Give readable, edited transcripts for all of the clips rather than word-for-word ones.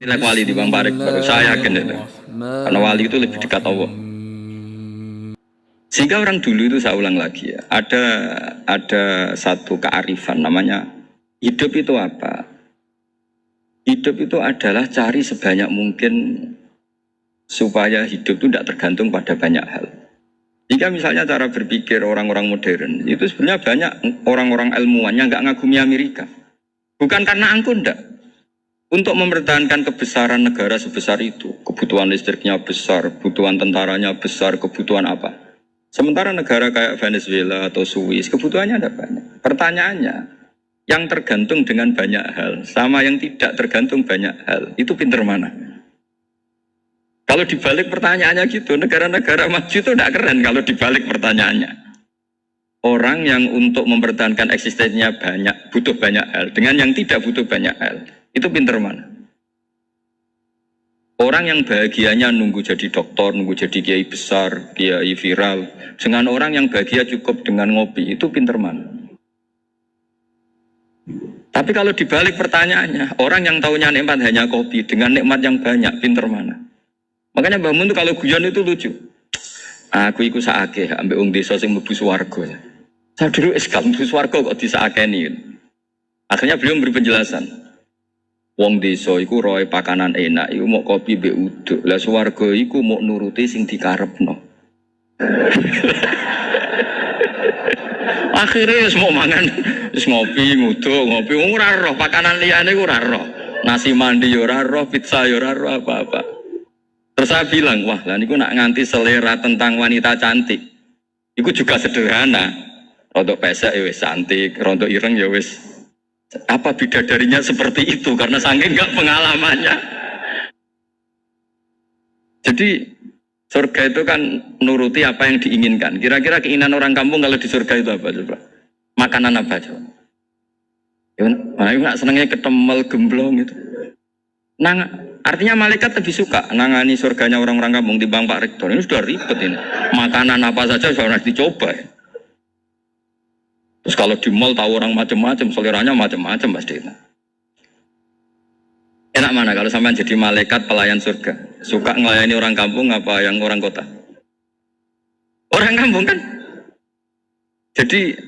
Nilai wali di Bang Parik, saya yakin itu. Karena wali itu lebih dekat Allah. Sehingga orang dulu itu saya ulang lagi ya, ada satu kearifan namanya hidup itu apa? Hidup itu adalah cari sebanyak mungkin supaya hidup itu tidak tergantung pada banyak hal. Jika misalnya cara berpikir orang-orang modern itu sebenarnya banyak orang-orang ilmuwan yang nggak ngagumi Amerika, bukan karena angkuh ndak. Untuk mempertahankan kebesaran negara sebesar itu, kebutuhan listriknya besar, kebutuhan tentaranya besar, kebutuhan apa? Sementara negara kayak Venezuela atau Swiss, kebutuhannya ada banyak. Pertanyaannya, yang tergantung dengan banyak hal, sama yang tidak tergantung banyak hal, itu pinter mana? Kalau dibalik pertanyaannya gitu, negara-negara maju itu tidak keren kalau dibalik pertanyaannya. Orang yang untuk mempertahankan eksistensinya banyak, butuh banyak hal, dengan yang tidak butuh banyak hal, itu pinter mana? Orang yang bahagianya nunggu jadi dokter, nunggu jadi kiai besar, kiai viral, dengan orang yang bahagia cukup dengan ngopi, itu pinter mana? Tapi kalau dibalik pertanyaannya, orang yang taunya nikmat hanya kopi, dengan nikmat yang banyak, pinter mana? Makanya Mbah Mun itu kalau guyon itu lucu. Aku ikut saake, ambek wong desa sing mlebu swarga. Saya dulu eskal mlebu swarga kok disakeni. Akhirnya beliau memberi penjelasan. Wong desa iku roe pakanan enak, iku mau kopi mbek uduk. Lah swarga iku mau nuruti sing dikarepno. Akhirnya wis mau mangan, wis ngopi, nguduk, ngopi, ora roh pakanan liyane ora roh. Nasi mandi yo ora roh, pizza yo ora roh apa-apa. Terus saya bilang, wah lah niku nak nganti selera tentang wanita cantik. Iku juga sederhana. Rontok pesek ya wis cantik, rontok ireng ya wis. Apa bidadarinya seperti itu karena saking enggak pengalamannya. Jadi surga itu kan nuruti apa yang diinginkan. Kira-kira keinginan orang kampung kalau di surga itu apa coba? Makanan apa coba? Ya, nggak senengnya ketemel gemblong itu. Nah, artinya malaikat lebih suka nangani surganya orang-orang kampung dibanding Pak Rektor. Ini sudah ribet ini. Makanan apa saja sudah harus dicoba. Ya. Terus kalau di mall tahu orang macam-macam, seleranya macam-macam pasti itu. Enak mana kalau sampai jadi malaikat pelayan surga? Suka melayani orang kampung apa yang orang kota? Orang kampung kan? Jadi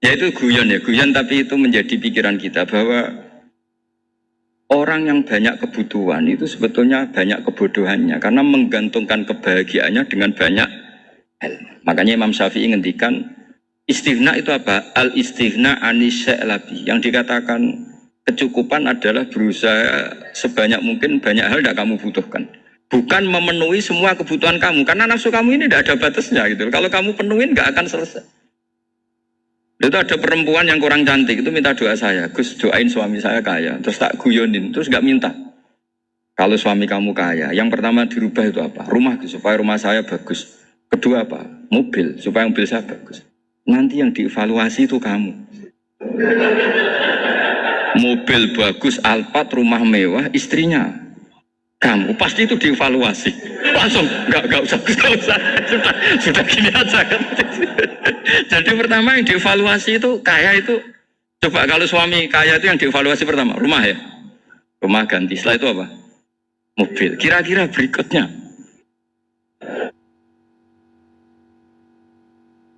ya itu guyon tapi itu menjadi pikiran kita bahwa orang yang banyak kebutuhan itu sebetulnya banyak kebodohannya karena menggantungkan kebahagiaannya dengan banyak hal. Makanya Imam Syafi'i ngendikan istighna itu apa? Al-istighna anisya'i. Yang dikatakan kecukupan adalah berusaha sebanyak mungkin banyak hal tidak kamu butuhkan. Bukan memenuhi semua kebutuhan kamu. Karena nafsu kamu ini tidak ada batasnya gitu. Kalau kamu penuhin nggak akan selesai. Itu ada perempuan yang kurang cantik itu minta doa saya. Gus doain suami saya kaya. Terus tak guyonin. Terus nggak minta. Kalau suami kamu kaya. Yang pertama dirubah itu apa? Rumah supaya rumah saya bagus. Kedua apa? Mobil supaya mobil saya bagus. Nanti yang dievaluasi itu kamu. Mobil bagus, Alphard, rumah mewah, istrinya kamu. Pasti itu dievaluasi. Langsung, enggak usah. Sudah gini aja kan. Jadi pertama yang dievaluasi itu kaya itu. Coba kalau suami kaya itu yang dievaluasi pertama, rumah ya. Rumah ganti, setelah itu apa? Mobil. Kira-kira berikutnya.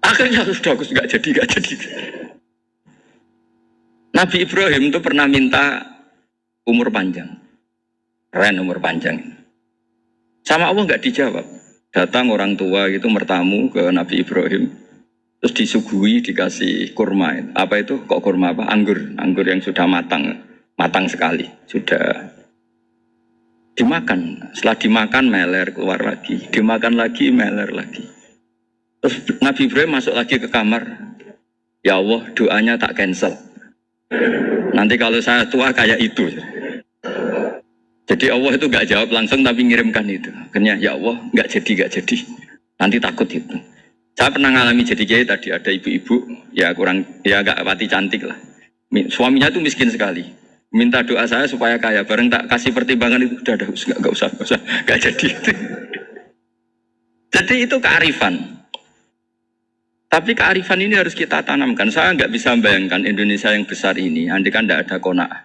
Akhirnya sudah aku nggak jadi. Nabi Ibrahim itu pernah minta umur panjang, keren umur panjang. Sama Allah nggak dijawab. Datang orang tua gitu mertamu ke Nabi Ibrahim, terus disuguhi dikasih kurma. Apa itu? Kok kurma apa? Anggur yang sudah matang sekali, sudah dimakan. Setelah dimakan meler keluar lagi, dimakan lagi meler lagi. Terus Nabi Ibrahim masuk lagi ke kamar. Ya Allah, doanya tak cancel. Nanti kalau saya tua kayak itu. Jadi Allah itu gak jawab langsung tapi ngirimkan itu. Akhirnya ya Allah gak jadi. Nanti takut itu. Saya pernah ngalami jadi kiai tadi ada ibu-ibu ya gak pati cantik lah. Suaminya tuh miskin sekali. Minta doa saya supaya kaya. Bareng tak kasih pertimbangan itu udah gak usah gak jadi. Jadi itu kearifan. Tapi kearifan ini harus kita tanamkan. Saya nggak bisa membayangkan Indonesia yang besar ini, andai kan tidak ada qanaah.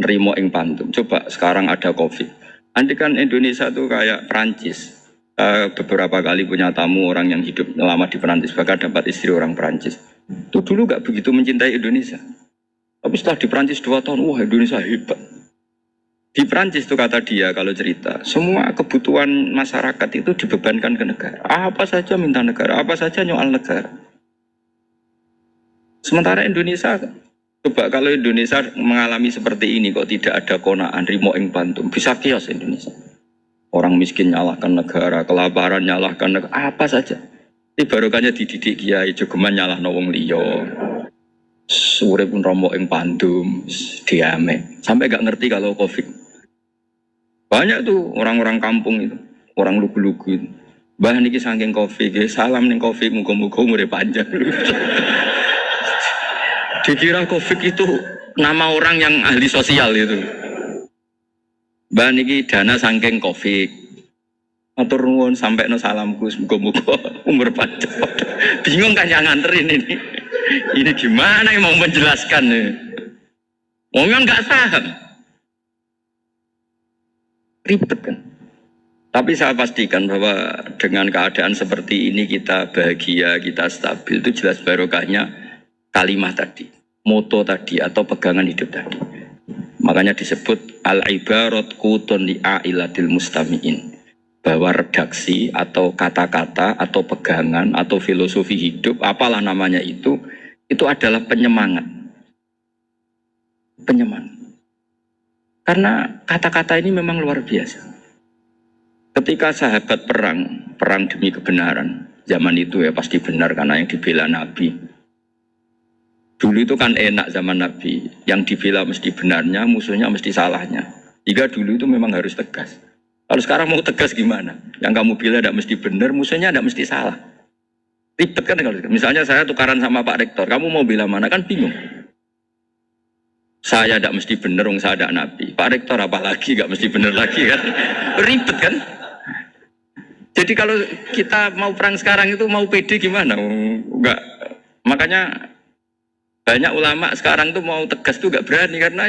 nerimo ing pandum. Coba sekarang ada Covid. Andai kan Indonesia tuh kayak Prancis. Beberapa kali punya tamu orang yang hidup lama di Prancis, bahkan dapat istri orang Prancis. Itu dulu gak begitu mencintai Indonesia. Tapi setelah di Prancis 2 tahun, wah Indonesia hebat. Di Prancis itu kata dia kalau cerita, semua kebutuhan masyarakat itu dibebankan ke negara. Apa saja minta negara, apa saja nyoal negara. Sementara Indonesia, coba kalau Indonesia mengalami seperti ini kok tidak ada konaan rimo ing pantum, bisa kios Indonesia. Orang miskin nyalahkan negara, kelaparan nyalahkan negara, apa saja. Ini barokahnya dididik kiai, jogeman nyalahno wong liya. Sore pun romo ing pandum, diame. Sampai gak ngerti kalau Covid. Banyak tuh orang-orang kampung itu, orang lugu-lugu itu. Mbah niki saking Covid, salam ning Covid, muga-muga umure panjang. Dikira Covid itu nama orang yang ahli sosial itu. Mbah niki dana saking Covid. Matur nuwun sampai no salamku, muga-muga umur panjang. Bingung kan yang nganterin ini. Ini gimana yang mau menjelaskan nih? Orang nggak paham. Ribet kan? Tapi saya pastikan bahwa dengan keadaan seperti ini kita bahagia, kita stabil, itu jelas barokahnya kalimat tadi, moto tadi atau pegangan hidup tadi. Makanya disebut al-ibarat qutun li'ailatil mustami'in, bahwa redaksi atau kata-kata atau pegangan atau filosofi hidup, apalah namanya itu adalah penyemangat. Penyemangat. Karena kata-kata ini memang luar biasa. Ketika sahabat perang demi kebenaran, zaman itu ya pasti benar karena yang dibela Nabi. Dulu itu kan enak zaman Nabi, yang dibela mesti benarnya, musuhnya mesti salahnya. Jika dulu itu memang harus tegas. Kalau sekarang mau tegas gimana? Yang kamu bela tidak mesti benar, musuhnya tidak mesti salah. Ribet kan kalau misalnya saya tukaran sama Pak Rektor, kamu mau bela mana kan bingung. Saya tidak mesti benar, saya tidak Nabi. Pak Rektor apalagi nggak mesti benar lagi kan? Ribet kan? Jadi kalau kita mau perang sekarang itu mau pede gimana? Enggak. Makanya banyak ulama sekarang tuh mau tegas tuh nggak berani karena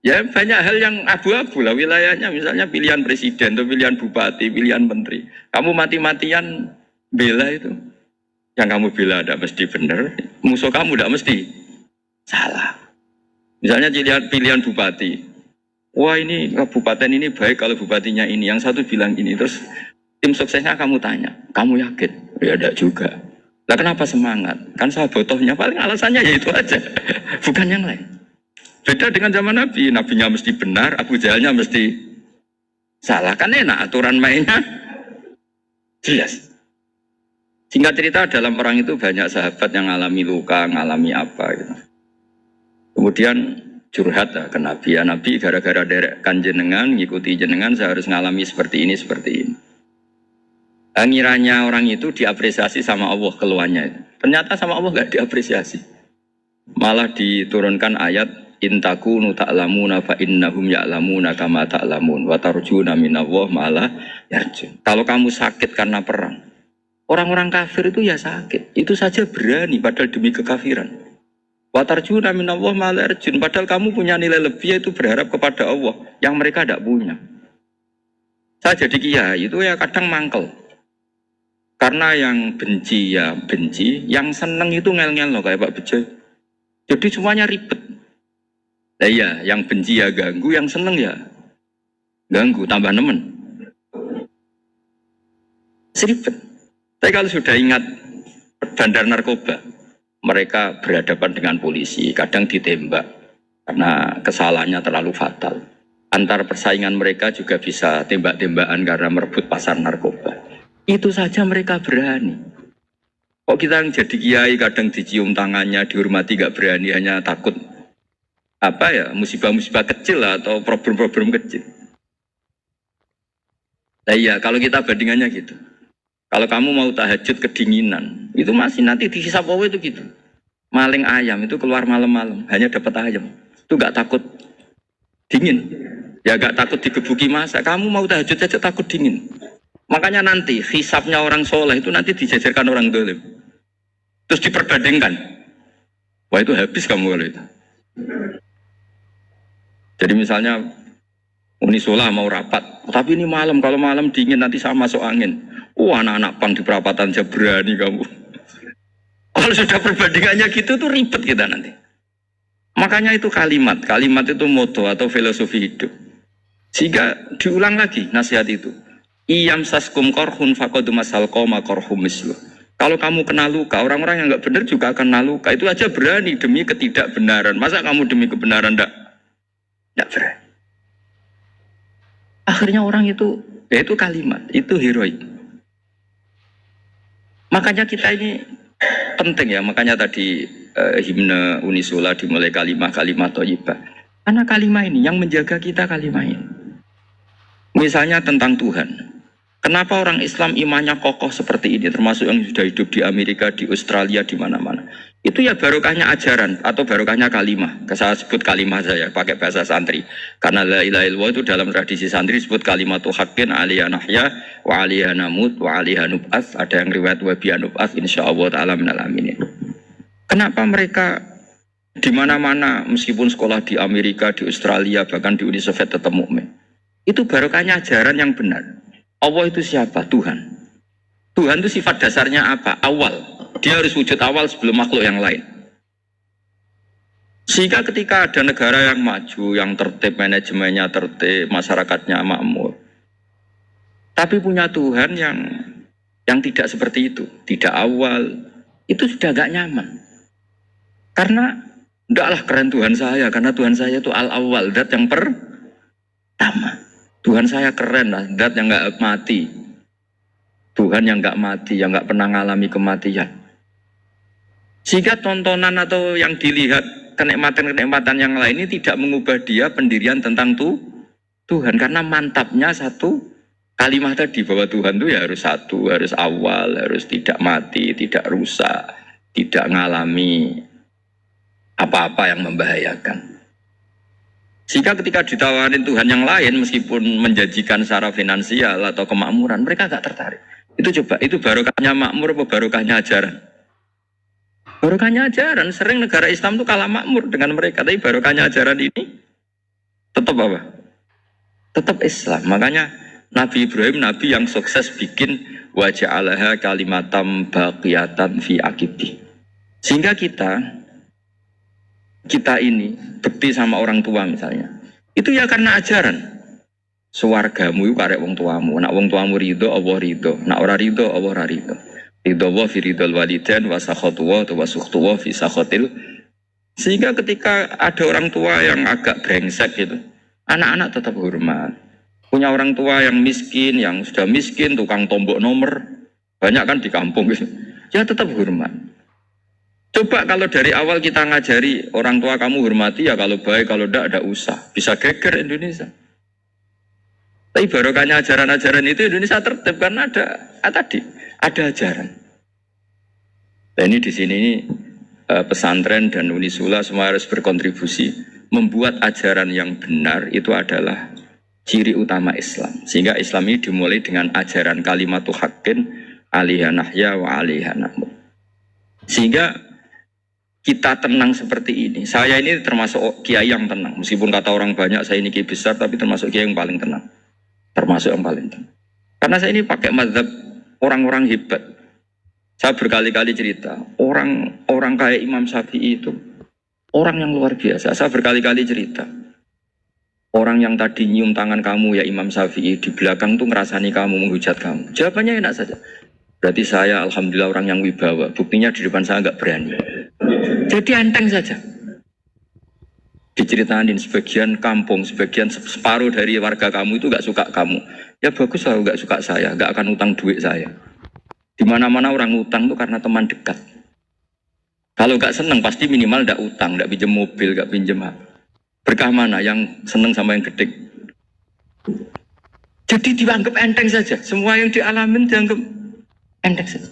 ya banyak hal yang abu-abu lah wilayahnya, misalnya pilihan presiden atau pilihan bupati, pilihan menteri. Kamu mati-matian bela itu, yang kamu bela tidak mesti benar, musuh kamu tidak mesti salah. Misalnya pilihan bupati, wah ini kabupaten ini baik kalau bupatinya ini, yang satu bilang ini, terus tim suksesnya kamu tanya, kamu yakin? Ya tidak juga. Lah kenapa semangat? Kan sahabotohnya paling alasannya ya itu aja, bukan yang lain. Beda dengan zaman Nabi, Nabinya mesti benar, Abu Jahalnya mesti salah. Kan enak, aturan mainnya jelas. Singkat cerita dalam perang itu banyak sahabat yang ngalami luka, ngalami apa gitu. Kemudian curhat lah ke Nabi, ya Nabi gara-gara derekkan jenengan, ngikuti jenengan saya harus ngalami seperti ini, seperti ini. Ngiranya orang itu diapresiasi sama Allah keluarnya itu. Ternyata sama Allah gak diapresiasi. Malah diturunkan ayat intakunu ta'lamuna fa innahum ya'lamuna kama ta'lamun wa tarjuna minallah malah yarjun. Kalau kamu sakit karena perang, orang-orang kafir itu ya sakit, itu saja berani padahal demi kekafiran. Wa tarjuna minallah malah yarjun, padahal kamu punya nilai lebih yaitu berharap kepada Allah yang mereka tidak punya. Saya jadi kiai itu ya kadang mangkel. Karena yang benci ya benci, yang seneng itu ngel-ngel loh kayak Pak Bejo. Jadi semuanya ribet. Nah iya, yang benci ya ganggu, yang seneng ya ganggu, tambah nemen. Seribet. Tapi kalau sudah ingat bandar narkoba, mereka berhadapan dengan polisi, kadang ditembak karena kesalahannya terlalu fatal. Antar persaingan mereka juga bisa tembak-tembakan karena merebut pasar narkoba. Itu saja mereka berani. Kok kita yang jadi kiai kadang dicium tangannya, dihormati gak berani, hanya takut apa ya, musibah-musibah kecil lah, atau problem-problem kecil. Nah iya, kalau kita bandingannya gitu. Kalau kamu mau tahajud kedinginan, itu masih nanti dihisap Allah itu gitu. Maling ayam itu keluar malam-malam, hanya dapat ayam. Itu gak takut dingin. Ya gak takut digebuki masa. Kamu mau tahajud saja takut dingin. Makanya nanti hisapnya orang soleh itu nanti dijajarkan orang dolim. Terus diperbandingkan. Wah itu habis kamu kalau itu. Jadi misalnya Unisula mau rapat, tapi ini malam, kalau malam dingin nanti saya masuk angin. Anak-anak PAN di perapatan aja berani kamu. Kalau sudah perbandingannya gitu tuh ribet kita nanti. Makanya itu kalimat itu moto atau filosofi hidup. Sehingga diulang lagi nasihat itu. Iyam saskum korhun fakodu masal koma korhum mislu. Kalau kamu kena luka, orang-orang yang nggak benar juga akan kena luka. Itu aja berani demi ketidakbenaran. Masa kamu demi kebenaran enggak berani? Akhirnya orang itu, ya itu kalimat, itu heroik. Makanya kita ini penting ya, makanya tadi himne Unisula dimulai kalimat thayyibah. Karena kalimat ini yang menjaga kita kalimat ini. Misalnya tentang Tuhan. Kenapa orang Islam imannya kokoh seperti ini, termasuk yang sudah hidup di Amerika, di Australia, di mana-mana. Itu ya barokahnya ajaran atau barokahnya kalimah. Saya sebut kalimah saya pakai bahasa santri. Karena la ilaha illallah itu dalam tradisi santri disebut kalimatu haqqin aliyah nahya wa aliyah namut wa aliyah nub'ats. Ada yang riwayat wa biya nub'ats insyaallah ta'ala minal aminin. Kenapa mereka di mana-mana meskipun sekolah di Amerika, di Australia, bahkan di Uni Soviet tetap mukmin? Itu barokahnya ajaran yang benar. Allah itu siapa? Tuhan. Tuhan itu sifat dasarnya apa? Awal. Dia harus wujud awal sebelum makhluk yang lain. Sehingga ketika ada negara yang maju, yang tertib, manajemennya tertib, masyarakatnya makmur, tapi punya Tuhan yang tidak seperti itu, tidak awal, itu sudah gak nyaman. Karena ndaklah keren Tuhan saya, karena Tuhan saya itu al-awal, zat yang pertama. Tuhan saya keren lah, zat yang gak mati. Tuhan yang gak mati, yang gak pernah mengalami kematian. Sehingga tontonan atau yang dilihat kenikmatan-kenikmatan yang lain ini tidak mengubah dia pendirian tentang Tuhan. Karena mantapnya satu kalimat tadi bahwa Tuhan itu ya harus satu, harus awal, harus tidak mati, tidak rusak, tidak mengalami apa-apa yang membahayakan. Sehingga ketika ditawarin Tuhan yang lain meskipun menjanjikan secara finansial atau kemakmuran, mereka gak tertarik. Itu coba, itu barokahnya makmur apa barokahnya ajaran? Barokahnya ajaran. Sering negara Islam itu kalah makmur dengan mereka, tapi barokahnya ajaran ini tetap apa? Tetap Islam. Makanya Nabi Ibrahim, Nabi yang sukses bikin waja'alaha kalimatam baqiyatan fi akibi. Sehingga kita ini bekti sama orang tua misalnya, itu ya karena ajaran. Suwargamu itu karek wong tuamu. Nak wong tuamu ridho, Allah ridho. Nak ora ridho, Allah ora ridho. Ridho wa fi ridhol walidain wa sakhatu wa sukhtu wa fi sakhatil. Sehingga ketika ada orang tua yang agak brengsek gitu, anak-anak tetap hormat. Punya orang tua yang miskin, yang sudah miskin, tukang tombok nomor, banyak kan di kampung gitu. Ya tetap hormat. Coba kalau dari awal kita ngajari orang tua kamu hormati ya, kalau baik, kalau tidak usah. Bisa geger Indonesia. Tapi barokahnya ajaran-ajaran itu Indonesia tertib karena ada ajaran. Dan ini di sini pesantren dan Unisula semua harus berkontribusi membuat ajaran yang benar itu adalah ciri utama Islam. Sehingga Islam ini dimulai dengan ajaran kalimatu haqqin aliyah nahya wa aliyah namut. Sehingga kita tenang seperti ini. Saya ini termasuk kiai yang tenang. Meskipun kata orang banyak saya ini kiai besar, tapi termasuk kiai yang paling tenang. Termasuk yang paling tenang. Karena saya ini pakai mazhab orang-orang hebat. Saya berkali-kali cerita, orang kayak Imam Syafi'i itu orang yang luar biasa. Saya berkali-kali cerita. Orang yang tadi nyium tangan kamu ya Imam Syafi'i, di belakang tuh ngerasani kamu, menghujat kamu. Jawabannya enak saja. Berarti saya alhamdulillah orang yang wibawa. Buktinya di depan saya nggak berani. Jadi enteng saja. Diceritain sebagian kampung, sebagian separuh dari warga kamu itu nggak suka kamu. Ya bagus lah nggak suka saya, nggak akan utang duit saya. Di mana-mana orang utang itu karena teman dekat. Kalau nggak seneng pasti minimal nggak utang, nggak pinjam mobil, nggak pinjam apa. Berkah mana yang seneng sama yang gede. Jadi dianggap enteng saja. Semua yang dialamin dianggap enteng saja.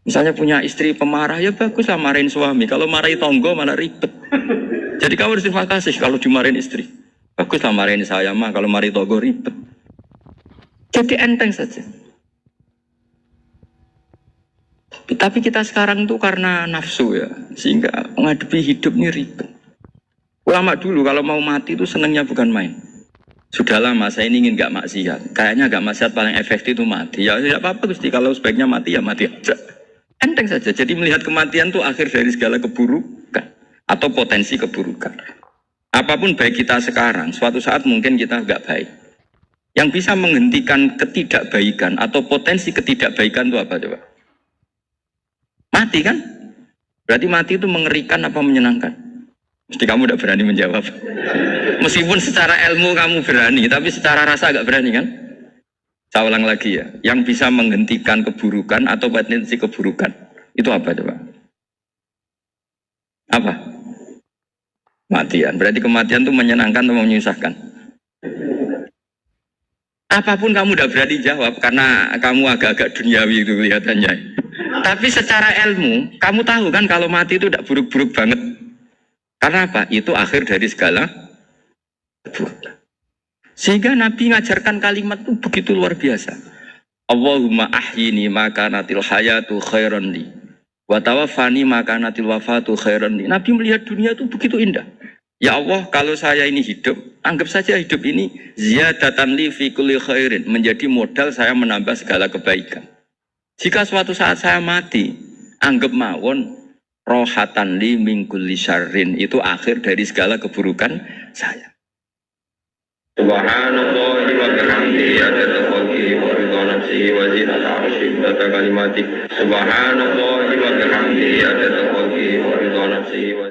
Misalnya punya istri pemarah, ya bagus lah marahin suami. Kalau marahin tonggo malah ribet. Jadi kamu harus terima kasih kalau dimarahin istri. Bagus lah marahin saya mah, kalau marahin tonggo ribet. Jadi enteng saja. Tapi kita sekarang tuh karena nafsu ya, sehingga menghadapi hidup ini ribet. Ulama dulu kalau mau mati itu senangnya bukan main. Sudah lama saya ini ingin gak maksiat. Kayaknya gak maksiat paling efektif itu mati. Ya tidak apa-apa Gusti, kalau sebaiknya mati ya mati aja. Enteng saja. Jadi melihat kematian itu akhir dari segala keburukan atau potensi keburukan. Apapun baik kita sekarang, suatu saat mungkin kita gak baik. Yang bisa menghentikan ketidakbaikan atau potensi ketidakbaikan itu apa coba? Mati kan? Berarti mati itu mengerikan apa menyenangkan? Mesti kamu tidak berani menjawab. Meskipun secara ilmu kamu berani, tapi secara rasa agak berani kan? Saya ulang lagi ya. Yang bisa menghentikan keburukan atau potensi keburukan itu apa coba? Apa? Kematian. Berarti kematian itu menyenangkan atau menyusahkan? Apapun kamu udah berani jawab karena kamu agak-agak duniawi itu kelihatannya. Tapi secara ilmu, kamu tahu kan kalau mati itu tidak buruk-buruk banget. Karena apa? Itu akhir dari segala keburukan. Sehingga Nabi ngajarkan kalimat itu begitu luar biasa. Allahumma ahyini maka natil hayatu khairan li. Wa tawaffani maka natil wafatu khairan li. Nabi melihat dunia itu begitu indah. Ya Allah, kalau saya ini hidup, anggap saja hidup ini ziyadatan li fi kulli khairin, menjadi modal saya menambah segala kebaikan. Jika suatu saat saya mati, anggap mawon rohatan li min kulli syarrin, itu akhir dari segala keburukan saya. Subhanallah wa bihamdihi adada khalqihi wa ridha nafsihi wa zinata arsyihi wa adada kalimatihi. Subhanallah wa bihamdihi adada khalqihi wa ridha nafsihi wa